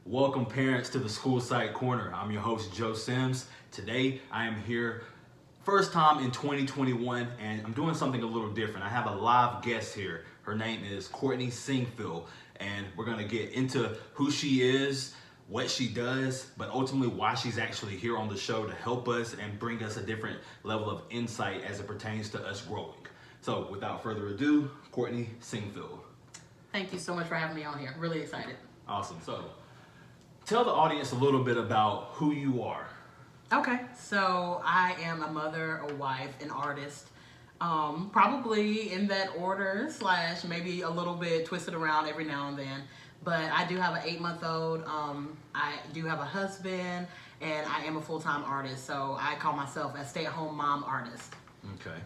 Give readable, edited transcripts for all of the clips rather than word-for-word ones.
Welcome parents to the School Psych Corner. I'm your host Joe Sims. Today I am here first time in 2021 and I'm doing something a little different. I have a live guest here. Her name is Courtney Olivia and we're going to get into who she is, what she does, but ultimately why she's actually here on the show to help us and bring us a different level of insight as it pertains to us growing. So without further ado, Courtney Olivia. Thank you so much for having me on here. Really excited. Awesome. So tell the audience a little bit about who you are. Okay, so I am a mother, a wife, an artist. Probably in that order, slash maybe a little bit twisted around every now and then. But I do have an 8-month-old. I do have a husband, and I am a full-time artist. So I call myself a stay-at-home mom artist. Okay.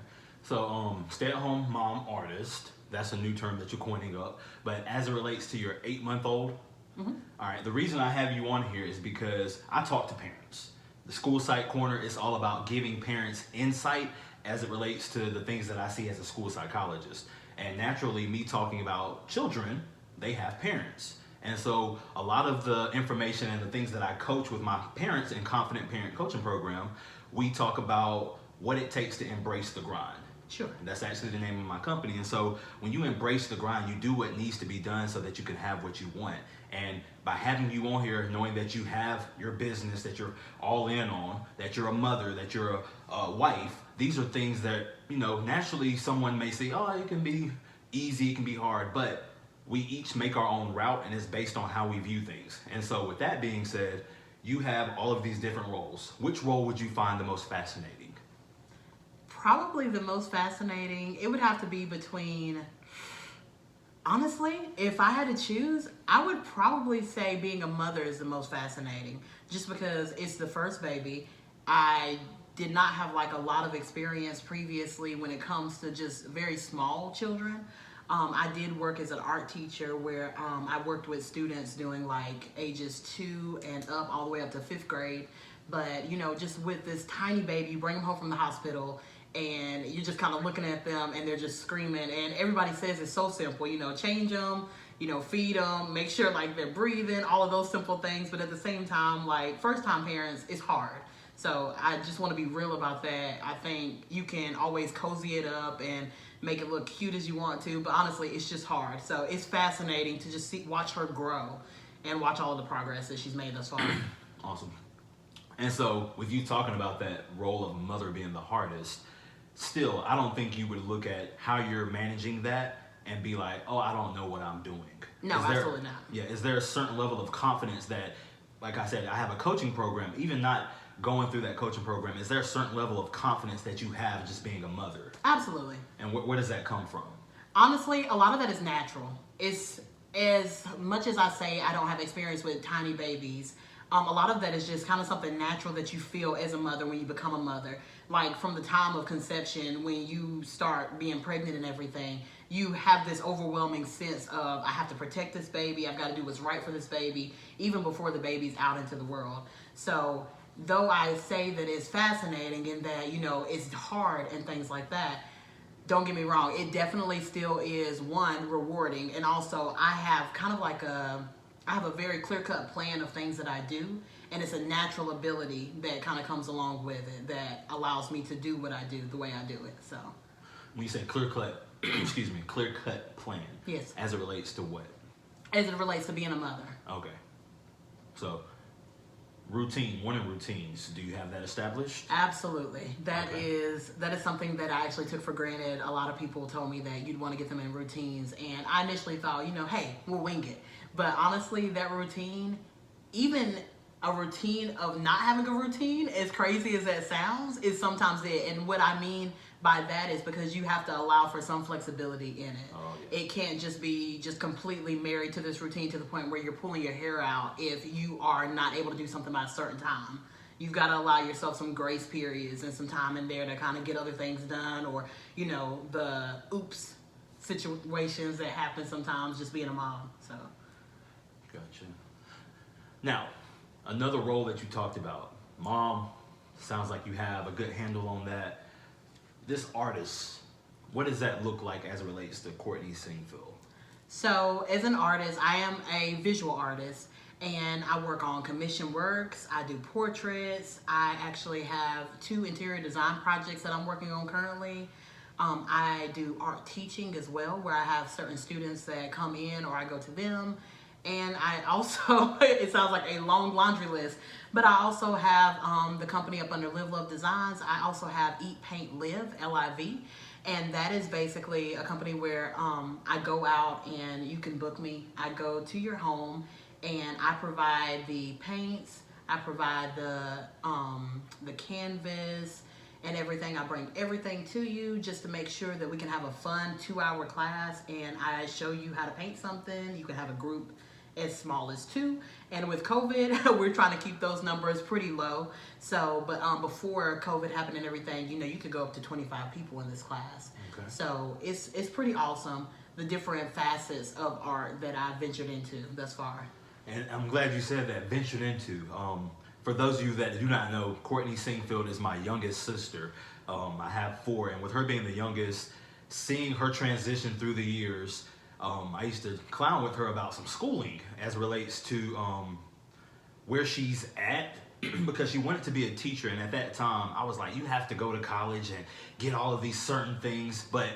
So stay-at-home mom artist, that's a new term that you're coining up. But as it relates to your 8-month-old, all right, the reason I have you on here is because I talk to parents. The School Psych Corner is all about giving parents insight as it relates to the things that I see as a school psychologist. And naturally, me talking about children, they have parents. And so a lot of the information and the things that I coach with my parents in Confident Parent Coaching Program, we talk about what it takes to embrace the grind. Sure. That's actually the name of my company. And so when you embrace the grind, you do what needs to be done so that you can have what you want. And by having you on here, knowing that you have your business that you're all in on, that you're a mother, that you're a wife, these are things that, you know, naturally someone may say, oh, it can be easy, it can be hard, but we each make our own route and it's based on how we view things. And so with that being said, you have all of these different roles. Which role would you find the most fascinating? Probably the most fascinating, it would have to be between, honestly, if I had to choose, I would probably say being a mother is the most fascinating. Just because it's the first baby. I did not have like a lot of experience previously when it comes to just very small children. I did work as an art teacher where I worked with students doing like ages 2 and up all the way up to 5th grade. But you know, just with this tiny baby, you bring them home from the hospital and you're just kind of looking at them and they're just screaming, and everybody says it's so simple, you know, change them, you know, feed them, make sure like they're breathing, all of those simple things. But at the same time, like first time parents, it's hard. So I just want to be real about that. I think you can always cozy it up and make it look cute as you want to, but honestly, it's just hard. So it's fascinating to just watch her grow and watch all of the progress that she's made thus far. Awesome. And so with you talking about that role of a mother being the hardest, still, I don't think you would look at how you're managing that and be like, oh, I don't know what I'm doing. No, absolutely not. Yeah, is there a certain level of confidence that, like I said, I have a coaching program, even not going through that coaching program, is there a certain level of confidence that you have just being a mother? Absolutely. And where does that come from? Honestly, a lot of that is natural. It's as much as I say I don't have experience with tiny babies, a lot of that is just kind of something natural that you feel as a mother when you become a mother. Like from the time of conception, when you start being pregnant and everything, you have this overwhelming sense of, I have to protect this baby, I've got to do what's right for this baby, even before the baby's out into the world. So though I say that it's fascinating in that, you know, it's hard and things like that, don't get me wrong, it definitely still is, one, rewarding, and also I have kind of like I have a very clear-cut plan of things that I do, and it's a natural ability that kind of comes along with it that allows me to do what I do the way I do it. So when you say clear-cut, clear-cut plan, yes, as it relates to what? As it relates to being a mother. Okay. So morning routines, do you have that established? Absolutely. That Okay. is something that I actually took for granted. A lot of people told me that you'd want to get them in routines, and I initially thought, you know, hey, we'll wing it. But honestly, that routine, even a routine of not having a routine, as crazy as that sounds, is sometimes it. And what I mean by that is because you have to allow for some flexibility in it. Oh, yeah. It can't just be just completely married to this routine to the point where you're pulling your hair out if you are not able to do something by a certain time. You've got to allow yourself some grace periods and some time in there to kind of get other things done, or, you know, the oops situations that happen sometimes just being a mom. So Gotcha. Now, another role that you talked about, mom, sounds like you have a good handle on that. This artist, what does that look like as it relates to Courtney Olivia? So as an artist, I am a visual artist, and I work on commission works. I do portraits. I actually have 2 interior design projects that I'm working on currently. I do art teaching as well, where I have certain students that come in or I go to them. And I also, it sounds like a long laundry list, but I also have the company up under Livlove Designs. I also have Eat, Paint, Live, Liv. And that is basically a company where I go out and you can book me. I go to your home and I provide the paints, I provide the canvas and everything. I bring everything to you just to make sure that we can have a fun 2-hour class, and I show you how to paint something. You can have a group as small as 2, and with COVID we're trying to keep those numbers pretty low. So but before COVID happened and everything, you could go up to 25 people in this class. Okay. So it's pretty awesome, the different facets of art that I've ventured into thus far. And I'm glad you said that, ventured into. For those of you that do not know, Courtney Singfield is my youngest sister. I have 4, and with her being the youngest, seeing her transition through the years, I used to clown with her about some schooling as relates to where she's at because she wanted to be a teacher, and at that time I was like, you have to go to college and get all of these certain things. But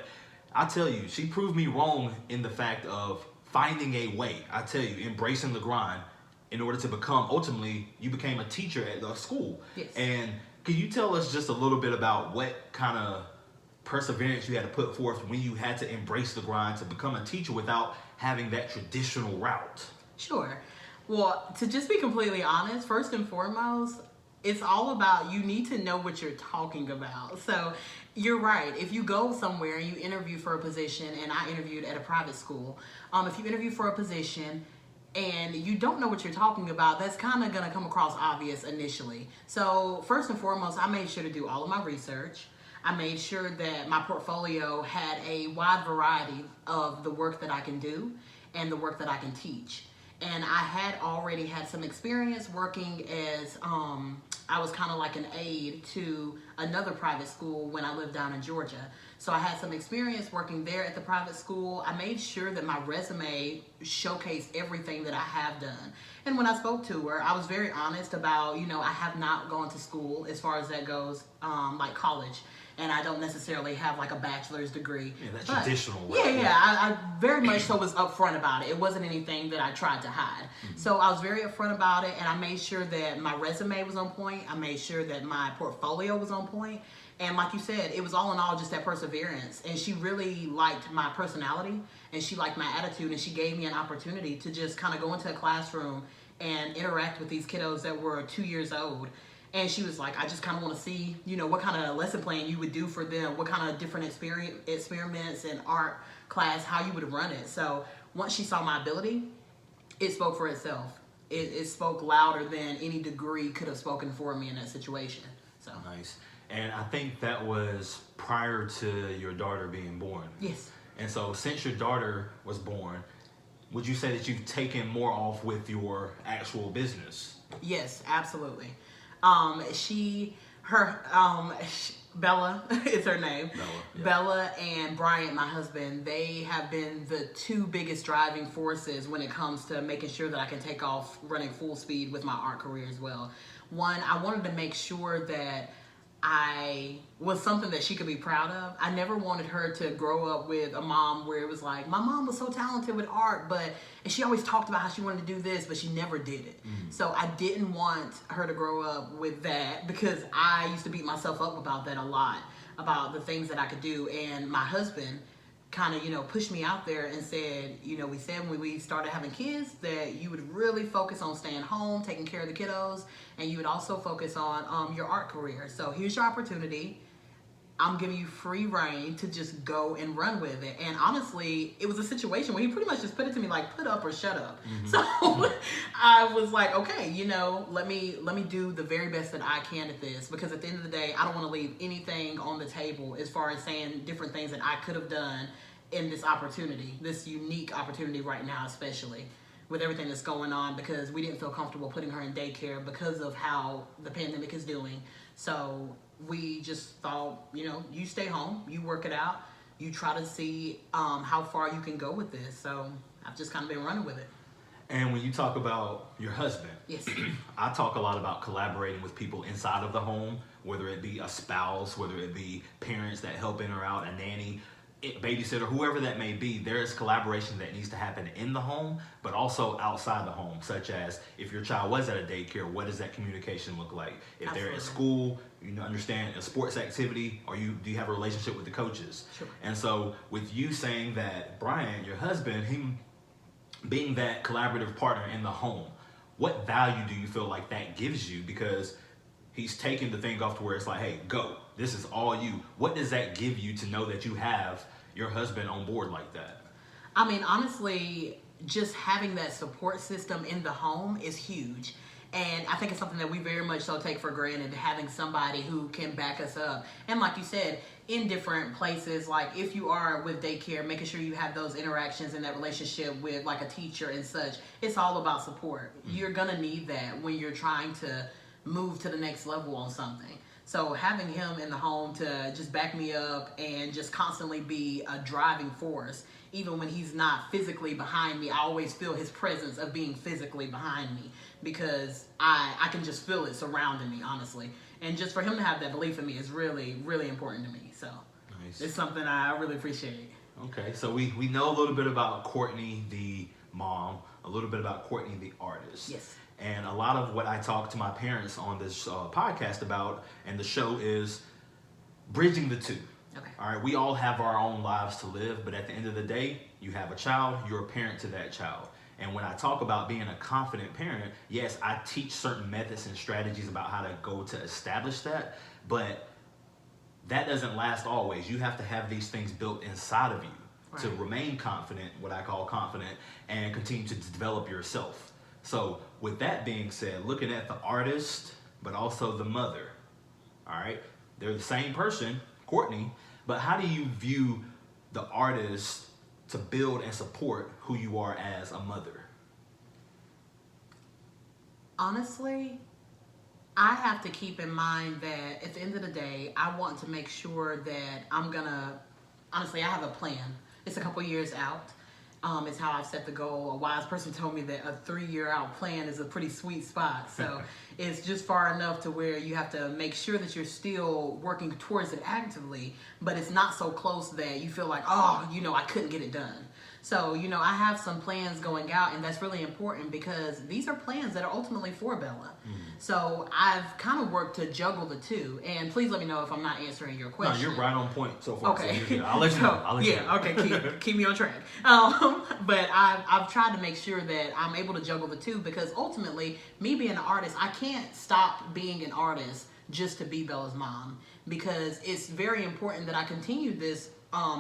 I tell you, she proved me wrong in the fact of finding a way. I tell you, embracing the grind in order to become, ultimately, you became a teacher at the school. Yes. And can you tell us just a little bit about what kind of perseverance you had to put forth when you had to embrace the grind to become a teacher without having that traditional route? Sure. Well, to just be completely honest, first and foremost, it's all about, you need to know what you're talking about. So you're right. If you go somewhere and you interview for a position, and I interviewed at a private school, if you interview for a position and you don't know what you're talking about, that's kind of going to come across obvious initially. So first and foremost, I made sure to do all of my research. I made sure that my portfolio had a wide variety of the work that I can do and the work that I can teach. And I had already had some experience working as, I was kind of like an aide to another private school when I lived down in Georgia. So I had some experience working there at the private school. I made sure that my resume showcased everything that I have done. And when I spoke to her, I was very honest about, I have not gone to school as far as that goes, like college. And I don't necessarily have like a bachelor's degree. Yeah, that's traditional. Yeah. I very much so was upfront about it. It wasn't anything that I tried to hide. Mm-hmm. So I was very upfront about it, and I made sure that my resume was on point. I made sure that my portfolio was on point. And like you said, it was all in all just that perseverance. And she really liked my personality, and she liked my attitude, and she gave me an opportunity to just kind of go into a classroom and interact with these kiddos that were 2 years old. And she was like, I just kind of want to see, what kind of lesson plan you would do for them, what kind of different experiments in art class, how you would run it. So once she saw my ability, it spoke for itself. It spoke louder than any degree could have spoken for me in that situation. So nice. And I think that was prior to your daughter being born. Yes. And so since your daughter was born, would you say that you've taken more off with your actual business? Yes, absolutely. Bella is her name. Bella, yeah. Bella and Bryant, my husband, they have been the 2 biggest driving forces when it comes to making sure that I can take off running full speed with my art career as well. One, I wanted to make sure that I was something that she could be proud of. I never wanted her to grow up with a mom where it was like, my mom was so talented with art, and she always talked about how she wanted to do this, but she never did it. Mm-hmm. So I didn't want her to grow up with that, because I used to beat myself up about that a lot, about the things that I could do. And my husband kind of, pushed me out there and said, we said when we started having kids that you would really focus on staying home, taking care of the kiddos, and you would also focus on your art career. So here's your opportunity. I'm giving you free reign to just go and run with it. And honestly, it was a situation where he pretty much just put it to me like, put up or shut up. Mm-hmm. So I was like, okay, let me do the very best that I can at this, because at the end of the day, I don't want to leave anything on the table as far as saying different things that I could have done in this opportunity, this unique opportunity right now, especially with everything that's going on, because we didn't feel comfortable putting her in daycare because of how the pandemic is doing. So we just thought, you stay home, you work it out, you try to see how far you can go with this. So I've just kind of been running with it. And when you talk about your husband, Yes. I talk a lot about collaborating with people inside of the home, whether it be a spouse, whether it be parents that help in or out, a nanny, babysitter, whoever that may be. There is collaboration that needs to happen in the home, but also outside the home, such as if your child was at a daycare, what does that communication look like? If they're at school, you understand a sports activity, or do you have a relationship with the coaches? Sure. And so with you saying that, Brian, your husband, him being that collaborative partner in the home, what value do you feel like that gives you? Because he's taking the thing off to where it's like, hey, go. This is all you. What does that give you to know that you have your husband on board like that? I mean, honestly, just having that support system in the home is huge. And I think it's something that we very much so take for granted, having somebody who can back us up. And like you said, in different places, like if you are with daycare, making sure you have those interactions and that relationship with like a teacher and such, it's all about support. You're gonna need that when you're trying to move to the next level on something. So having him in the home to just back me up and just constantly be a driving force, even when he's not physically behind me, I always feel his presence of being physically behind me, because I can just feel it surrounding me, honestly. And just for him to have that belief in me is really, really important to me. So Nice. It's something I really appreciate. Okay, so we know a little bit about Courtney, the mom, a little bit about Courtney, the artist. Yes. And a lot of what I talk to my parents on this podcast about and the show is bridging the two. Okay. All right, we all have our own lives to live, but at the end of the day, you have a child, you're a parent to that child. And when I talk about being a confident parent, yes, I teach certain methods and strategies about how to go to establish that, but that doesn't last always. You have to have these things built inside of you to remain confident, what I call confident, and continue to develop yourself. So with that being said, looking at the artist, but also the mother, all right? They're the same person, Courtney, but how do you view the artist to build and support who you are as a mother? Honestly, I have to keep in mind that at the end of the day, I want to make sure that honestly, I have a plan. It's a couple years out. It's how I've set the goal. A wise person told me that a 3-year out plan is a pretty sweet spot. So it's just far enough to where you have to make sure that you're still working towards it actively, but it's not so close that you feel like, oh, I couldn't get it done. So, I have some plans going out, and that's really important because these are plans that are ultimately for Bella. So I've kind of worked to juggle the two. And please let me know if I'm not answering your question. No, you're right on point so far. Okay. So I'll let you know. Okay. Keep me on track. But I've tried to make sure that I'm able to juggle the two, because ultimately, me being an artist, I can't stop being an artist just to be Bella's mom, because it's very important that I continue this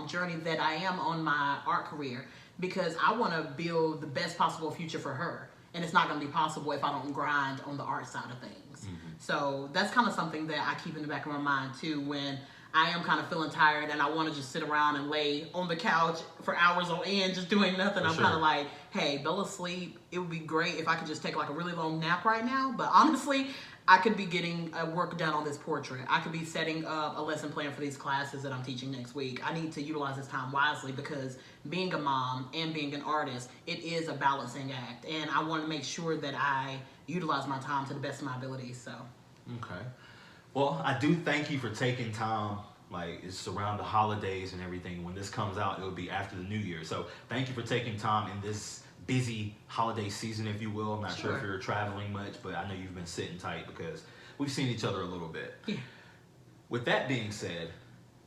journey that I am on my art career, because I want to build the best possible future for her. And it's not going to be possible if I don't grind on the art side of things. So that's kind of something that I keep in the back of my mind too, when I am kind of feeling tired and I want to just sit around and lay on the couch for hours on end just doing nothing. I'm kind of like, hey, Bella's asleep. It would be great if I could just take like a really long nap right now. But honestly, I could be getting work done on this portrait. I could be setting up a lesson plan for these classes that I'm teaching next week. I need to utilize this time wisely, because being a mom and being an artist, it is a balancing act. And I want to make sure that I utilize my time to the best of my abilities. So. Okay. Well, I do thank you for taking time. Like, it's around the holidays and everything. When this comes out, it will be after the New Year. So thank you for taking time in this busy holiday season, if you will. I'm not sure if you're traveling much, but I know you've been sitting tight because we've seen each other a little bit. Yeah. With that being said,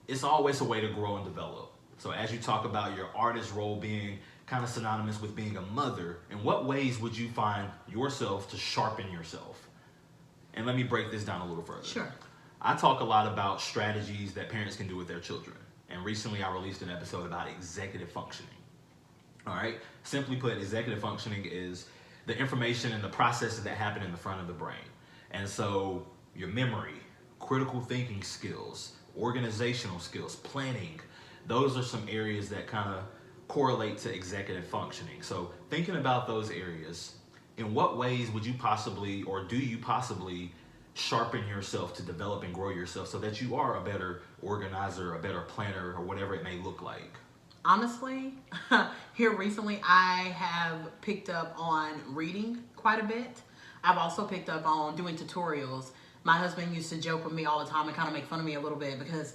it's always a way to grow and develop. So as you talk about your artist role being kind of synonymous with being a mother, in what ways would you find yourself to sharpen yourself? And let me break this down a little further. Sure. I talk a lot about strategies that parents can do with their children. And recently I released an episode about executive functioning. All right? Simply put, executive functioning is the information and the processes that happen in the front of the brain. And so your memory, critical thinking skills, organizational skills, planning, those are some areas that kind of correlate to executive functioning. So thinking about those areas, in what ways would you possibly, or do you possibly, sharpen yourself to develop and grow yourself so that you are a better organizer, a better planner, or whatever it may look like? Honestly, here recently, I have picked up on reading quite a bit. I've also picked up on doing tutorials. My husband used to joke with me all the time and kind of make fun of me a little bit because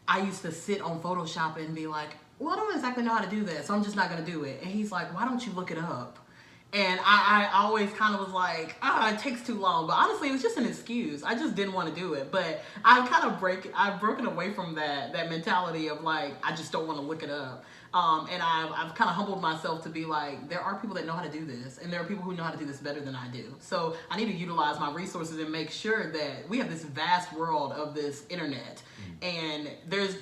I used to sit on Photoshop and be like, well, I don't exactly know how to do that, so I'm just not going to do it. And he's like, why don't you look it up? And I always kind of was like, it takes too long. But honestly, it was just an excuse. I just didn't want to do it. But I've broken away from that mentality of like, I just don't want to look it up. And I've kind of humbled myself to be like, there are people that know how to do this. And there are people who know how to do this better than I do. So I need to utilize my resources and make sure that we have this vast world of this internet. And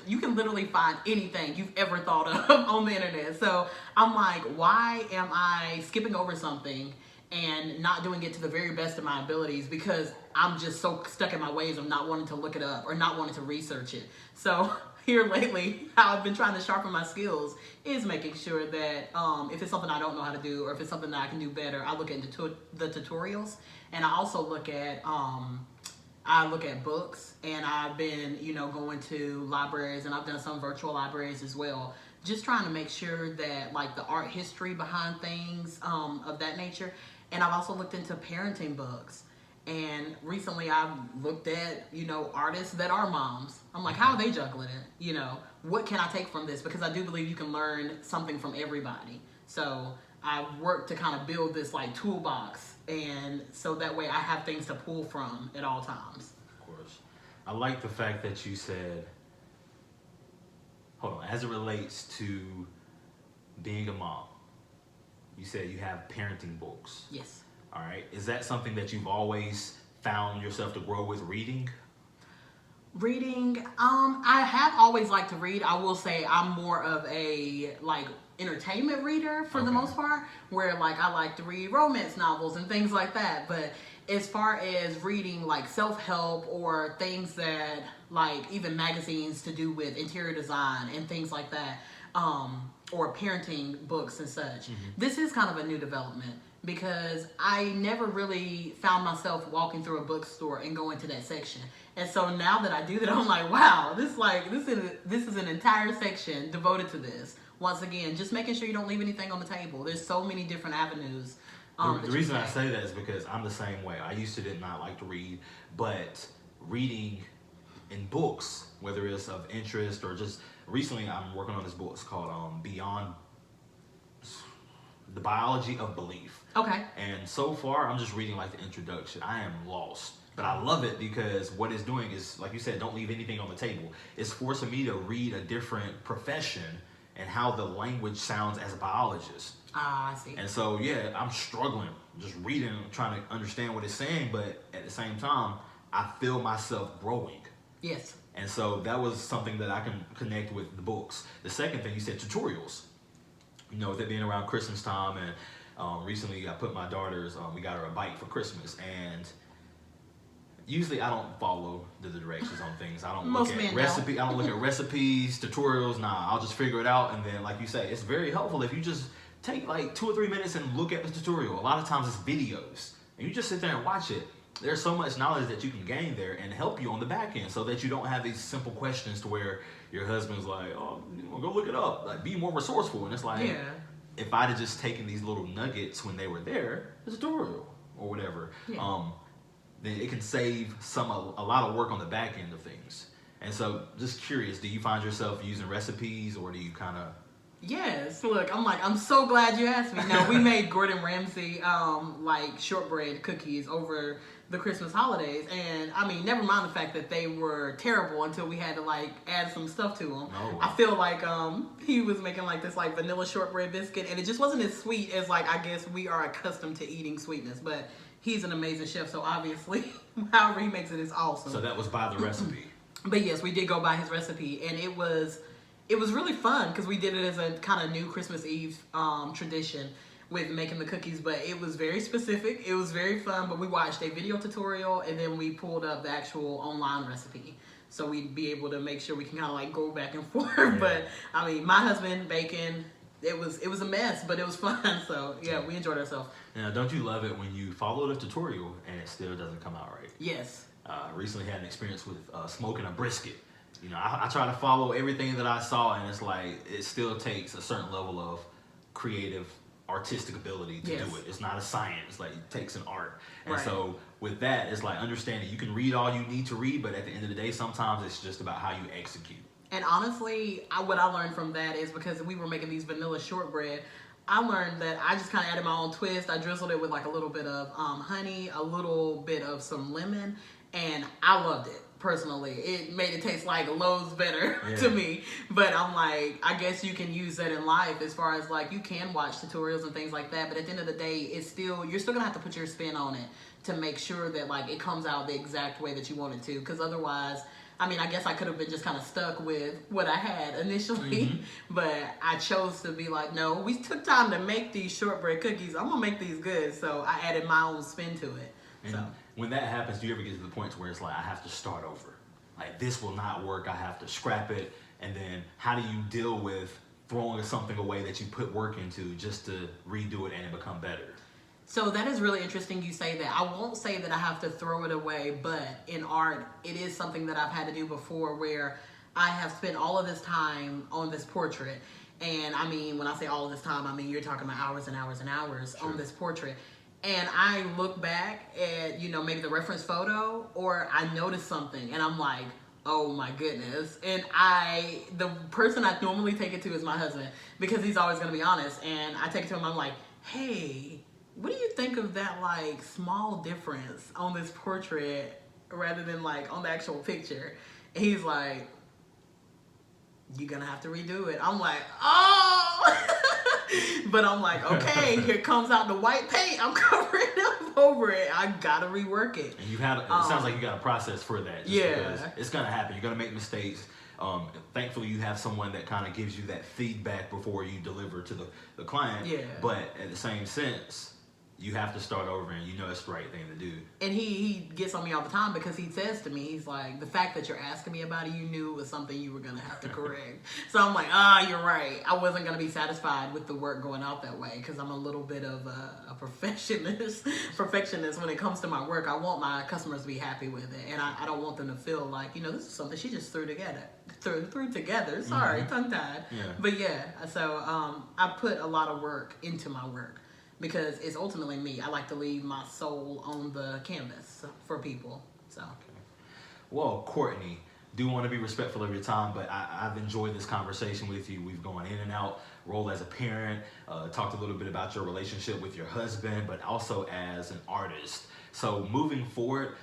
you can literally find anything you've ever thought of on the internet. So I'm like, why am I skipping over something and not doing it to the very best of my abilities because I'm just so stuck in my ways of not wanting to look it up or not wanting to research it. So here lately, how I've been trying to sharpen my skills is making sure that if it's something I don't know how to do or if it's something that I can do better, I look into the tutorials. And I also look at books, and I've been, going to libraries, and I've done some virtual libraries as well. Just trying to make sure that like the art history behind things of that nature. And I've also looked into parenting books. And recently I've looked at, artists that are moms. I'm like, how are they juggling it? What can I take from this? Because I do believe you can learn something from everybody. So I've worked to kind of build this like toolbox. And so that way I have things to pull from at all times. Of course. I like the fact that you said, hold on, as it relates to being a mom, you said you have parenting books. Yes. All right. Is that something that you've always found yourself to grow with reading? Reading, I have always liked to read. I will say I'm more of a like entertainment reader for the most part, where like I like to read romance novels and things like that. But as far as reading like self-help or things that like even magazines to do with interior design and things like that, or parenting books and such, this is kind of a new development. Because I never really found myself walking through a bookstore and going to that section. And so now that I do that, I'm like, wow, this is an entire section devoted to this. Once again, just making sure you don't leave anything on the table. There's so many different avenues. The reason I say that is because I'm the same way. I used to did not like to read, but reading in books, whether it's of interest or just recently I'm working on this book. It's called Beyond the Biology of Belief. Okay. And so far, I'm just reading like the introduction. I am lost. But I love it because what it's doing is, like you said, don't leave anything on the table. It's forcing me to read a different profession and how the language sounds as a biologist. Ah, I see. And so, yeah, I'm struggling just reading, trying to understand what it's saying. But at the same time, I feel myself growing. Yes. And so that was something that I can connect with the books. The second thing, you said tutorials. With it being around Christmas time, and recently I put my daughter's, we got her a bike for Christmas, and usually I don't follow the directions on things. I don't look at recipes, tutorials. Nah, I'll just figure it out, and then, like you say, it's very helpful if you just take like 2 or 3 minutes and look at the tutorial. A lot of times it's videos, and you just sit there and watch it. There's so much knowledge that you can gain there and help you on the back end, so that you don't have these simple questions to where your husband's like, oh, go look it up. Like, be more resourceful. And it's like, if I'd have just taken these little nuggets when they were there, the tutorial or whatever, then it can save a lot of work on the back end of things. And so, just curious, do you find yourself using recipes, or do you kind of? Yes. Look, I'm so glad you asked me. Now, we made Gordon Ramsay like shortbread cookies over the Christmas holidays, and I mean, never mind the fact that they were terrible until we had to like add some stuff to them. Oh. I feel like he was making like this like vanilla shortbread biscuit, and it just wasn't as sweet as like I guess we are accustomed to eating sweetness. But he's an amazing chef, so obviously, however he makes it is awesome. So that was by the recipe. But yes, we did go by his recipe, and it was really fun because we did it as a kind of new Christmas Eve tradition with making the cookies, but it was very specific. It was very fun, but we watched a video tutorial, and then we pulled up the actual online recipe. So we'd be able to make sure we can kind of like go back and forth. Yeah. But I mean, my husband, bacon, it was a mess, but it was fun. So yeah, we enjoyed ourselves. Now, don't you love it when you follow the tutorial and it still doesn't come out right? Yes. Recently had an experience with smoking a brisket. You know, I try to follow everything that I saw, and it's like it still takes a certain level of creative, artistic ability to do it. It's not a science. Like it takes an art, and so with that, it's like understanding you can read all you need to read, but at the end of the day, sometimes it's just about how you execute. And honestly, what I learned from that is because we were making these vanilla shortbread, I learned that I just kind of added my own twist. I drizzled it with like a little bit of honey, a little bit of some lemon, and I loved it. Personally, it made it taste like loads better to me. But I'm like, I guess you can use that in life as far as like you can watch tutorials and things like that. But at the end of the day, it's still you're still gonna have to put your spin on it to make sure that like it comes out the exact way that you want it to. Because otherwise, I mean, I guess I could have been just kind of stuck with what I had initially, but I chose to be like, no, we took time to make these shortbread cookies. I'm gonna make these good, so I added my own spin to it. And so when that happens, do you ever get to the point where it's like I have to start over? Like this will not work. I have to scrap it. And then how do you deal with throwing something away that you put work into just to redo it and it become better? So that is really interesting you say that. I won't say that I have to throw it away, but in art, it is something that I've had to do before where I have spent all of this time on this portrait. And I mean, when I say all of this time, I mean, you're talking about hours and hours and hours on this portrait. And I look back at, you know, maybe the reference photo or I notice something and I'm like, oh my goodness. And the person I normally take it to is my husband because he's always going to be honest. And I take it to him, I'm like, hey, what do you think of that like small difference on this portrait rather than like on the actual picture? And he's like, you're gonna have to redo it. I'm like, oh. But I'm like, okay, here comes out the white paint. I'm covering up over it. I gotta rework it. And it sounds like you got a process for that. Because it's gonna happen. You're gonna make mistakes. Thankfully, you have someone that kind of gives you that feedback before you deliver to the client. Yeah. But at the same sense, you have to start over, and you know it's the right thing to do. And he gets on me all the time because he says to me, he's like, the fact that you're asking me about it, you knew it was something you were going to have to correct. So I'm like, you're right. I wasn't going to be satisfied with the work going out that way because I'm a little bit of a perfectionist when it comes to my work. I want my customers to be happy with it, and I don't want them to feel like, you know, this is something she just threw together. Sorry, tongue-tied. Yeah. But yeah, so I put a lot of work into my work. Because it's ultimately me. I like to leave my soul on the canvas for people. So. Okay. Well, Courtney, do want to be respectful of your time, but I've enjoyed this conversation with you. We've gone in and out, role as a parent, talked a little bit about your relationship with your husband, but also as an artist. So moving forward,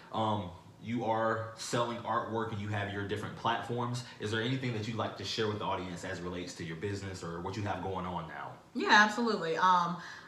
you are selling artwork and you have your different platforms. Is there anything that you'd like to share with the audience as it relates to your business or what you have going on now? Yeah, absolutely.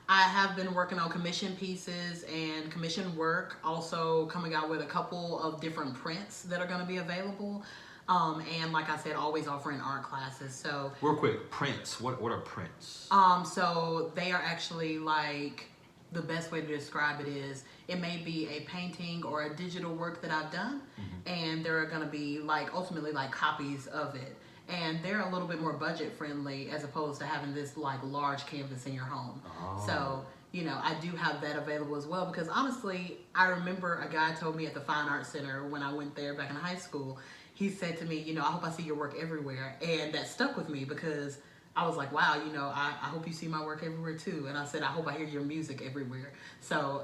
I have been working on commission pieces and commission work, also coming out with a couple of different prints that are going to be available. And like I said, always offering art classes. So real quick, prints. What are prints? So they are actually like, the best way to describe it is it may be a painting or a digital work that I've done, and there are going to be like ultimately like copies of it. And they're a little bit more budget friendly as opposed to having this like large canvas in your home. Oh. So, you know, I do have that available as well because honestly, I remember a guy told me at the Fine Arts Center when I went there back in high school, he said to me, you know, I hope I see your work everywhere. And that stuck with me because I was like, wow, you know, I hope you see my work everywhere too. And I said, I hope I hear your music everywhere. So,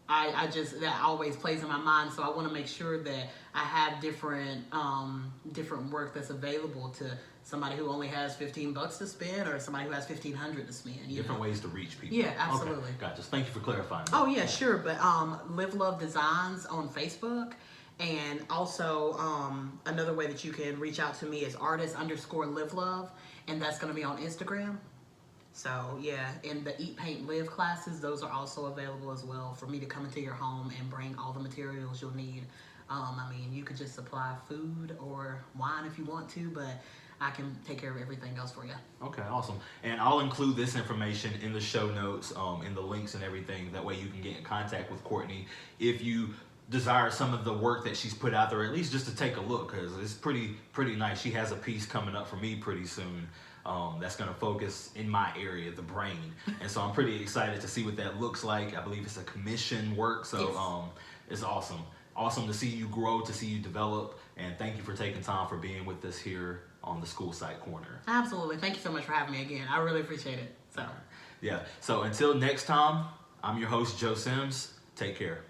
that always plays in my mind. So I want to make sure that I have different work that's available to somebody who only has $15 to spend or somebody who has $1,500 to spend. Different ways to reach people. Yeah, absolutely. Okay, gotcha. Thank you for clarifying that. Oh yeah, sure. But Livlove Designs on Facebook. And also another way that you can reach out to me is artist_livelove. And that's going to be on Instagram. So yeah, and the Eat, Paint, Live classes, those are also available as well for me to come into your home and bring all the materials you'll need. I mean, you could just supply food or wine if you want to, but I can take care of everything else for you. Okay, awesome. And I'll include this information in the show notes, in the links and everything. That way you can get in contact with Courtney if you desire some of the work that she's put out there, at least just to take a look, because it's pretty nice. She has a piece coming up for me pretty soon. That's going to focus in my area, the brain. And so I'm pretty excited to see what that looks like. I believe it's a commission work, so it's awesome. awesome to see you grow, to see you develop, and thank you for taking time for being with us here on the School Psych Corner. Absolutely. Thank you so much for having me again. I really appreciate it. So. Yeah. So until next time, I'm your host, Joe Sims. Take care.